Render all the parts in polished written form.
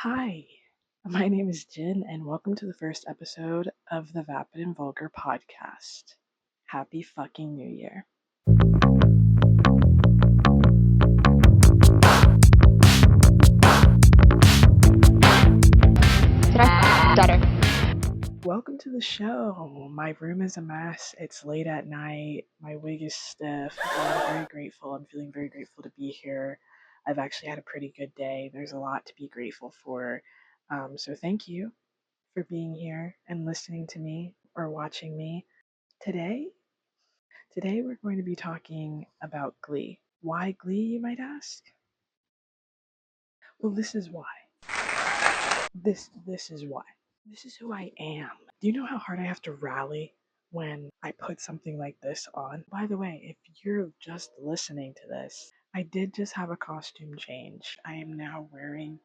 Hi, my name is Jin, and welcome to the first episode of the Vapid and Vulgar podcast. Happy fucking New Year. Better. Welcome to the show. My room is a mess. It's late at night. My wig is stiff, but I'm very grateful. I'm feeling very grateful to be here. I've actually had a pretty good day. There's a lot to be grateful for. So thank you for being here and listening to me or watching me. Today we're going to be talking about Glee. Why Glee, you might ask? Well, this is why. This is why. This is who I am. Do you know how hard I have to rally when I put something like this on? By the way, if you're just listening to this, I did just have a costume change. I am now wearing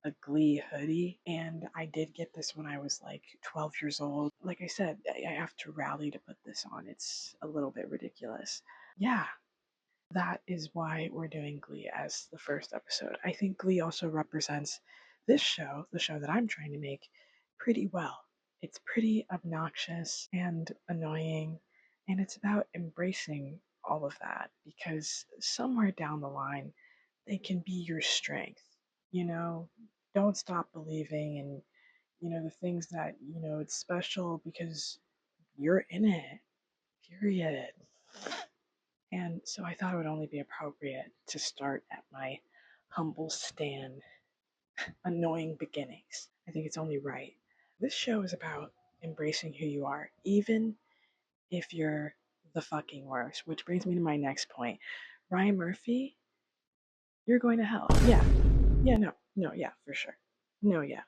a Glee hoodie, and I did get this when I was like 12 years old. Like I said, I have to rally to put this on. It's a little bit ridiculous. Yeah, that is why we're doing Glee as the first episode. I think Glee also represents this show, the show that I'm trying to make, pretty well. It's pretty obnoxious and annoying, and it's about embracing all of that because somewhere down the line, they can be your strength. You know, don't stop believing and, the things that, it's special because you're in it, period. And so I thought it would only be appropriate to start at my humble stand, annoying beginnings. I think it's only right. This show is about embracing who you are, even if you're the fucking worst, which brings me to my next point. Ryan Murphy, you're going to hell. Yeah. Yeah, no, yeah, for sure. No, yeah.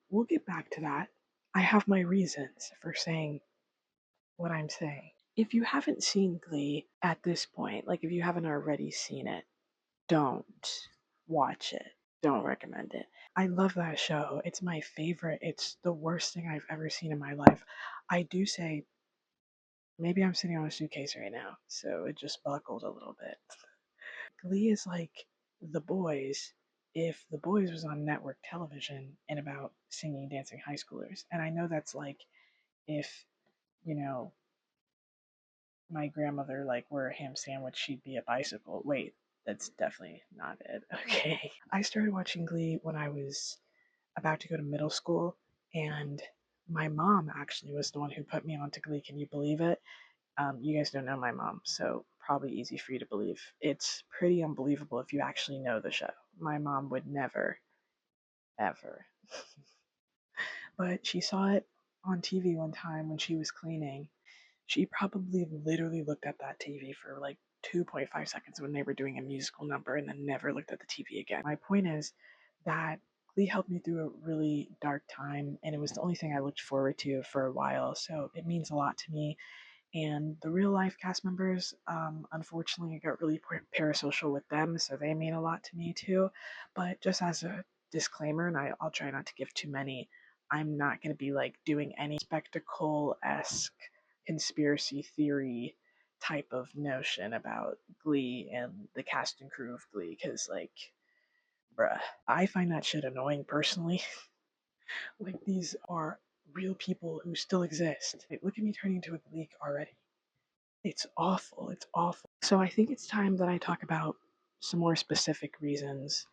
We'll get back to that. I have my reasons for saying what I'm saying. If you haven't seen Glee at this point, like if you haven't already seen it, don't watch it. Don't recommend it. I love that show. It's my favorite. It's the worst thing I've ever seen in my life. I do say, maybe I'm sitting on a suitcase right now, so it just buckled a little bit. Glee is like The Boys if The Boys was on network television and about singing, dancing high schoolers. And I know that's like if, you know, my grandmother like were a ham sandwich, she'd be a bicycle. Wait, that's definitely not it. Okay. I started watching Glee when I was about to go to middle school, and my mom actually was the one who put me onto Glee. Can you believe it? You guys don't know my mom, so probably easy for you to believe. It's pretty unbelievable if you actually know the show. My mom would never, ever. But she saw it on TV one time when she was cleaning. She probably literally looked at that TV for like 2.5 seconds when they were doing a musical number and then never looked at the TV again. My point is that Glee helped me through a really dark time, and it was the only thing I looked forward to for a while, so it means a lot to me. And the real life cast members, unfortunately, I got really parasocial with them, so they mean a lot to me too. But just as a disclaimer, and I'll try not to give too many, I'm not going to be like doing any spectacle esque conspiracy theory type of notion about Glee and the cast and crew of Glee, because, like, bruh, I find that shit annoying personally. Like, these are real people who still exist. Like, look at me turning into a Gleek already. It's awful. It's awful. So I think it's time that I talk about some more specific reasons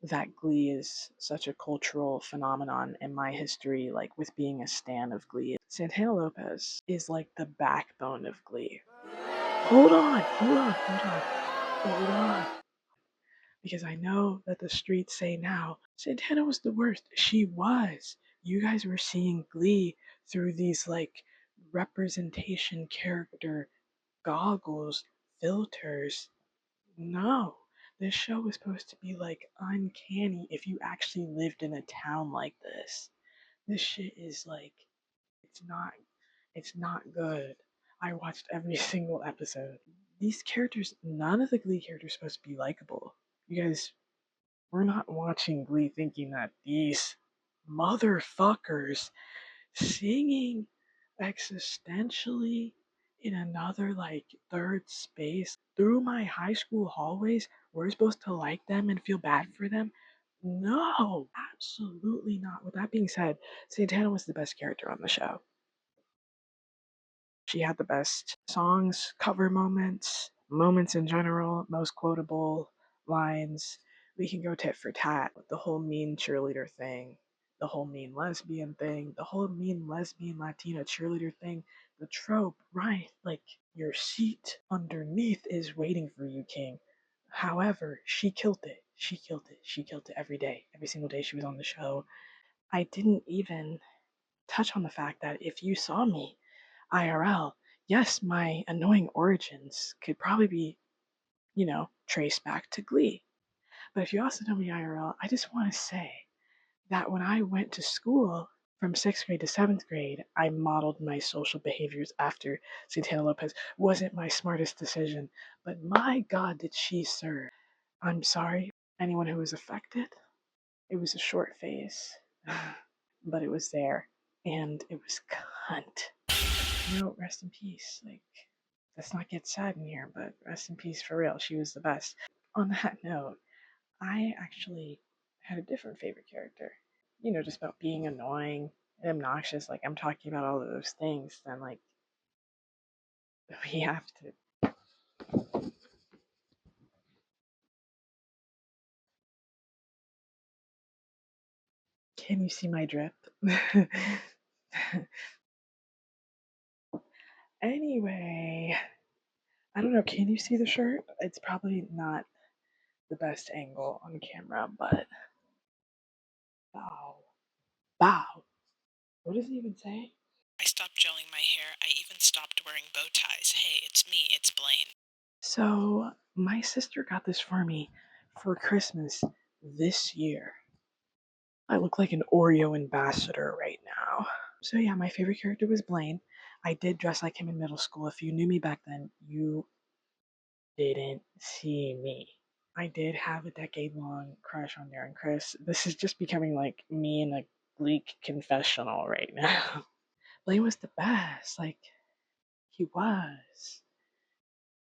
that Glee is such a cultural phenomenon in my history, like with being a stan of Glee. Santana Lopez is like the backbone of Glee. Hold on, hold on. Because I know that the streets say now, Santana was the worst. She was. You guys were seeing Glee through these like representation character goggles, filters. No. This show was supposed to be like uncanny if you actually lived in a town like this. This shit is like it's not it's not good. I watched every single episode. These characters, none of the Glee characters are supposed to be likable. You guys, we're not watching Glee thinking that these motherfuckers singing existentially in another like third space through my high school hallways, we're supposed to like them and feel bad for them. No, absolutely not. With that being said, Santana was the best character on the show. She had the best songs, cover moments, moments in general, most quotable lines. We can go tit for tat with the whole mean cheerleader thing, the whole mean lesbian thing, the whole mean lesbian Latina cheerleader thing, the trope, right? Like, your seat underneath is waiting for you, King. However, she killed it. She killed it. She killed it every day, every single day she was on the show. I didn't even touch on the fact that if you saw me IRL, yes, my annoying origins could probably be, traced back to Glee. But if you also know me IRL, I just want to say that when I went to school from sixth grade to seventh grade, I modeled my social behaviors after Santana Lopez. Wasn't my smartest decision, but my God, did she serve. I'm sorry, anyone who was affected. It was a short phase, but it was there, and it was cunt. Rest in peace. Like, let's not get sad in here, but rest in peace for real. She was the best. On that note, I actually had a different favorite character. Just about being annoying and obnoxious. Like, I'm talking about all of those things. Then, like, we have to. Can you see my drip? Anyway, I don't know. Can you see the shirt? It's probably not the best angle on camera, but bow, bow. What does it even say? I stopped gelling my hair. I even stopped wearing bow ties. Hey, it's me. It's Blaine. So, my sister got this for me for Christmas this year. I look like an Oreo ambassador right now. So, yeah, my favorite character was Blaine. I did dress like him in middle school. If you knew me back then, you didn't see me. I did have a decade long crush on Darren Chris. This is just becoming like me in a Gleek confessional right now. Blaine was the best. Like, he was.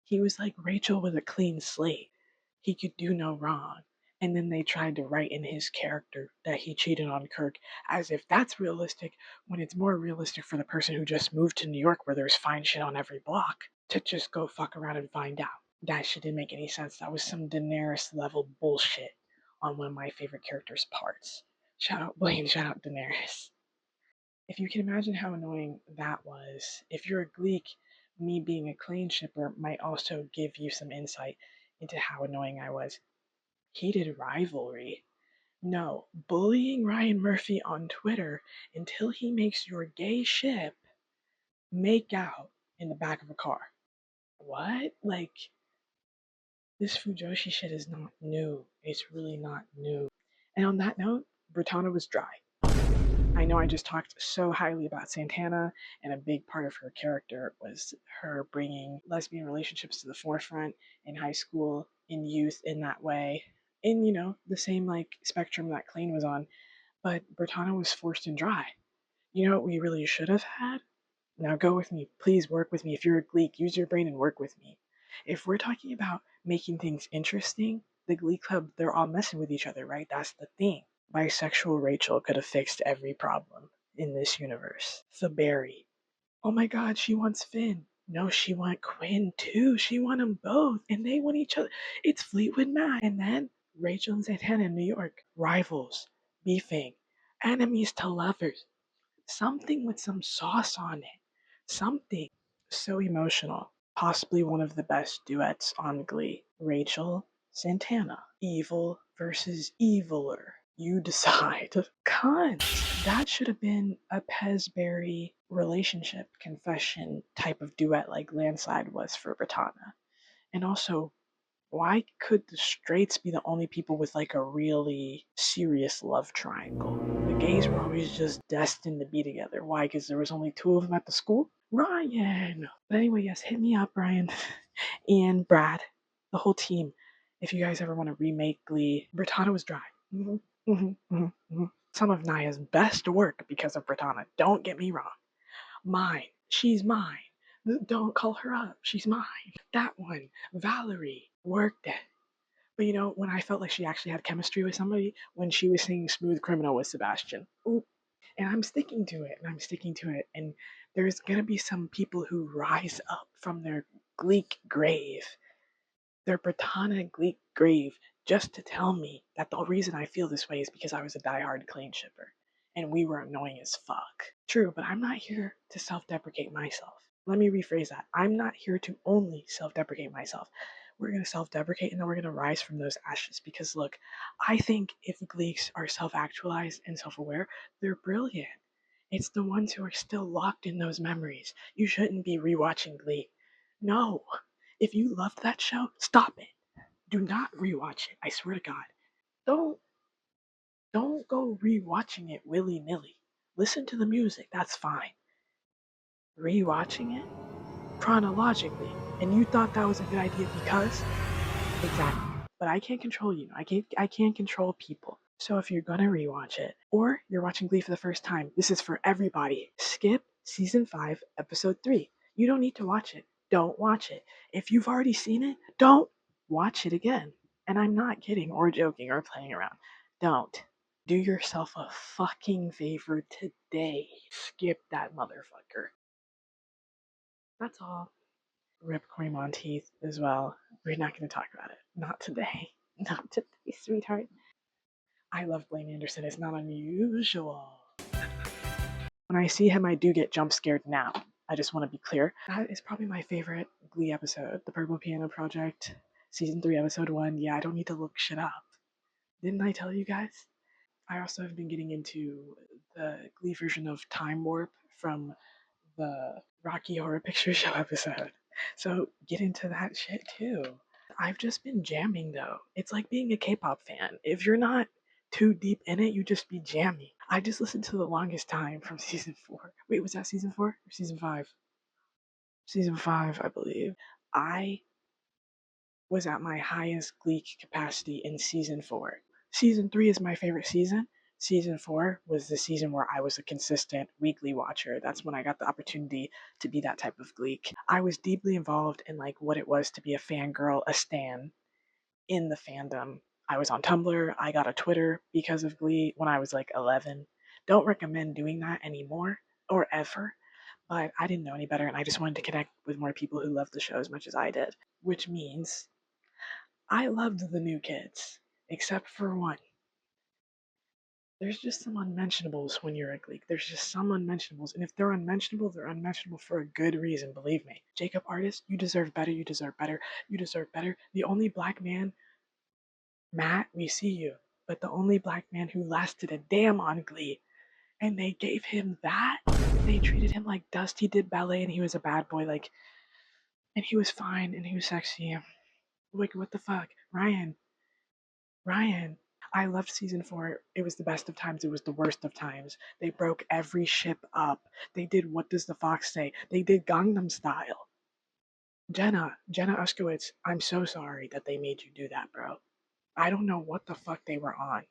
He was like Rachel with a clean slate. He could do no wrong. And then they tried to write in his character that he cheated on Kirk as if that's realistic when it's more realistic for the person who just moved to New York where there's fine shit on every block to just go fuck around and find out. That shit didn't make any sense. That was some Daenerys level bullshit on one of my favorite characters' parts. Shout out Blaine, shout out Daenerys. If you can imagine how annoying that was, if you're a Gleek, me being a clean shipper might also give you some insight into how annoying I was. Heated rivalry. No, bullying Ryan Murphy on Twitter until he makes your gay ship make out in the back of a car. What? Like, this Fujoshi shit is not new. It's really not new. And on that note, Britannia was dry. I know I just talked so highly about Santana, and a big part of her character was her bringing lesbian relationships to the forefront in high school, in youth, in that way, in, the same, like, spectrum that Clean was on. But Britannia was forced and dry. You know what we really should have had? Now go with me. Please work with me. If you're a Gleek, use your brain and work with me. If we're talking about making things interesting, the Glee Club, they're all messing with each other, right? That's the thing. Bisexual Rachel could have fixed every problem in this universe. The Barry. Oh my god, she wants Finn. No, she want Quinn too. She want them both. And they want each other. It's Fleetwood Mac. And then Rachel and Santana in New York. Rivals. Beefing. Enemies to lovers. Something with some sauce on it. Something. So emotional. Possibly one of the best duets on Glee. Rachel, Santana. Evil versus eviler. You decide. Cunt. That should have been a Pezberry relationship confession type of duet like Landslide was for Britannia. And also, why could the straights be the only people with like a really serious love triangle? The gays were always just destined to be together. Why? Because there was only two of them at the school? Ryan! But anyway, yes, hit me up, Ryan. Ian, Brad, the whole team. If you guys ever want to remake Glee, Britannia was dry. Some of Naya's best work because of Britannia. Don't get me wrong. Mine. She's mine. Don't call her up. She's mine. That one. Valerie. Worked it. But you know, when I felt like she actually had chemistry with somebody, when she was singing Smooth Criminal with Sebastian. Ooh. And I'm sticking to it, and I'm sticking to it. And there's gonna be some people who rise up from their Gleek grave, their platonic Gleek grave, just to tell me that the reason I feel this way is because I was a diehard clean shipper. And we were annoying as fuck. True, but I'm not here to self deprecate myself. Let me rephrase that. I'm not here to only self deprecate myself. We're going to self deprecate and then we're going to rise from those ashes. Because look, I think if Gleeks are self actualized and self aware, they're brilliant. It's the ones who are still locked in those memories. You shouldn't be rewatching Glee. No. If you loved that show, stop it. Do not rewatch it. I swear to God. Don't don't go rewatching it willy-nilly. Listen to the music, that's fine. Rewatching it chronologically, and you thought that was a good idea because exactly. But I can't control you. I can't control people. So if you're gonna rewatch it, or you're watching Glee for the first time, this is for everybody. Skip season 5, episode 3. You don't need to watch it. Don't watch it. If you've already seen it, don't watch it again. And I'm not kidding or joking or playing around. Don't. Do yourself a fucking favor today. Skip that motherfucker. That's all. Rip Corey Monteith as well. We're not going to talk about it. Not today. Not today, sweetheart. I love Blaine Anderson. It's not unusual. When I see him, I do get jump scared now. I just want to be clear. That is probably my favorite Glee episode. The Purple Piano Project, Season 3, Episode 1. Yeah, I don't need to look shit up. Didn't I tell you guys? I also have been getting into the Glee version of Time Warp from the Rocky Horror Picture Show episode. So get into that shit too. I've just been jamming though. It's like being a K-pop fan. If you're not too deep in it, you just be jamming. I just listened to The Longest Time from season 4. Wait, was that season 4 or season 5? Season 5, I believe. I was at my highest Glee capacity in season 4. Season 3 is my favorite season. Season 4 was the season where I was a consistent weekly watcher. That's when I got the opportunity to be that type of Gleek. I was deeply involved in like what it was to be a fangirl, a stan in the fandom. I was on Tumblr. I got a Twitter because of Glee when I was like 11. Don't recommend doing that anymore or ever, but I didn't know any better and I just wanted to connect with more people who loved the show as much as I did, which means I loved the new kids, except for one. There's just some unmentionables when you're a Gleek. There's just some unmentionables. And if they're unmentionable for a good reason, believe me. Jacob Artist, you deserve better, you deserve better, you deserve better. The only black man, Matt, we see you. But the only black man who lasted a damn on Glee. And they gave him that. They treated him like dust. He did ballet and he was a bad boy, like, and he was fine and he was sexy. Like, what the fuck? Ryan. I loved season 4. It was the best of times. It was the worst of times. They broke every ship up. They did What Does the Fox Say? They did Gangnam Style. Jenna Uskowitz, I'm so sorry that they made you do that, bro. I don't know what the fuck they were on.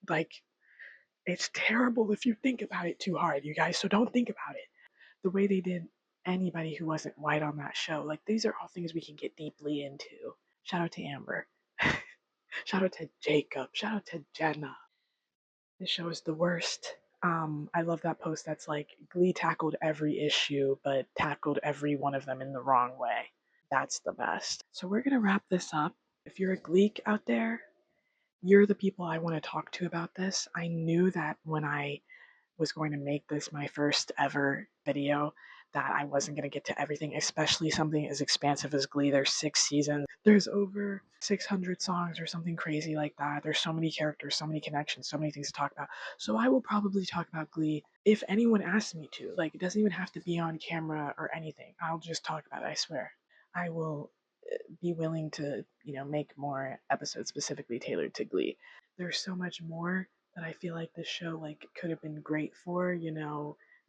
Like, it's terrible if you think about it too hard, you guys, so don't think about it. The way they did anybody who wasn't white on that show, like, these are all things we can get deeply into. Shout out to Amber. Shout out to Jacob. Shout out to Jenna. This show is the worst. I love that post that's like Glee tackled every issue, but tackled every one of them in the wrong way. That's the best. So we're gonna wrap this up. If you're a Gleek out there, you're the people I want to talk to about this. I knew that when I was going to make this my first ever video that I wasn't going to get to everything, especially something as expansive as Glee. There's 6 seasons. There's over 600 songs or something crazy like that. There's so many characters, so many connections, so many things to talk about. So I will probably talk about Glee if anyone asks me to. Like, it doesn't even have to be on camera or anything. I'll just talk about it, I swear. I will be willing to, make more episodes specifically tailored to Glee. There's so much more that I feel like this show like could have been great for,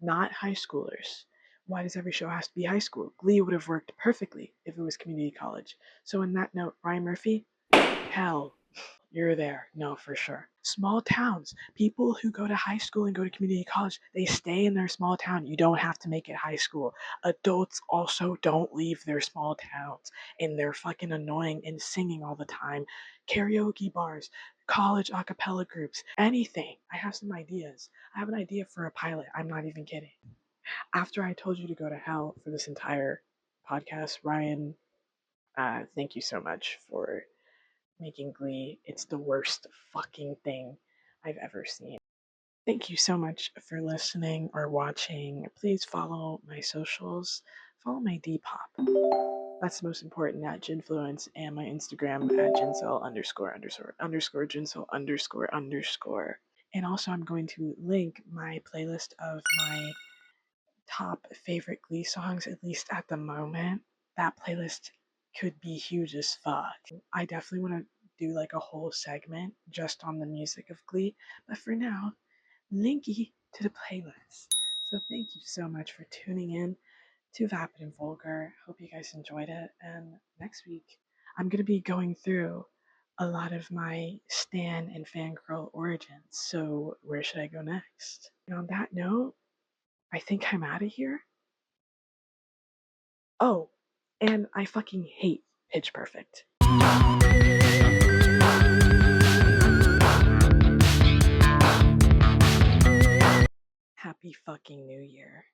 not high schoolers. Why does every show have to be high school? Glee would have worked perfectly if it was community college. So in that note, Ryan Murphy, hell You're there. No, for sure. Small towns. People who go to high school and go to community college, they stay in their small town. You don't have to make it high school. Adults also don't leave their small towns. And they're fucking annoying and singing all the time. Karaoke bars, college a cappella groups, anything. I have some ideas. I have an idea for a pilot. I'm not even kidding. After I told you to go to hell for this entire podcast, Ryan, thank you so much for making Glee. It's the worst fucking thing I've ever seen. Thank you so much for listening or watching. Please follow my socials. Follow my Depop. That's the most important at Ginfluence, and my Instagram at Ginsel _________. And also, I'm going to link my playlist of my top favorite Glee songs, at least at the moment. That playlist could be huge as fuck. I definitely want to do like a whole segment just on the music of Glee, but for now, linky to the playlist. So thank you so much for tuning in to Vapid and Vulgar. Hope you guys enjoyed it. And next week, I'm going to be going through a lot of my stan and fangirl origins. So where should I go next? And on that note, I think I'm out of here. Oh, and I fucking hate Pitch Perfect. Happy fucking New Year.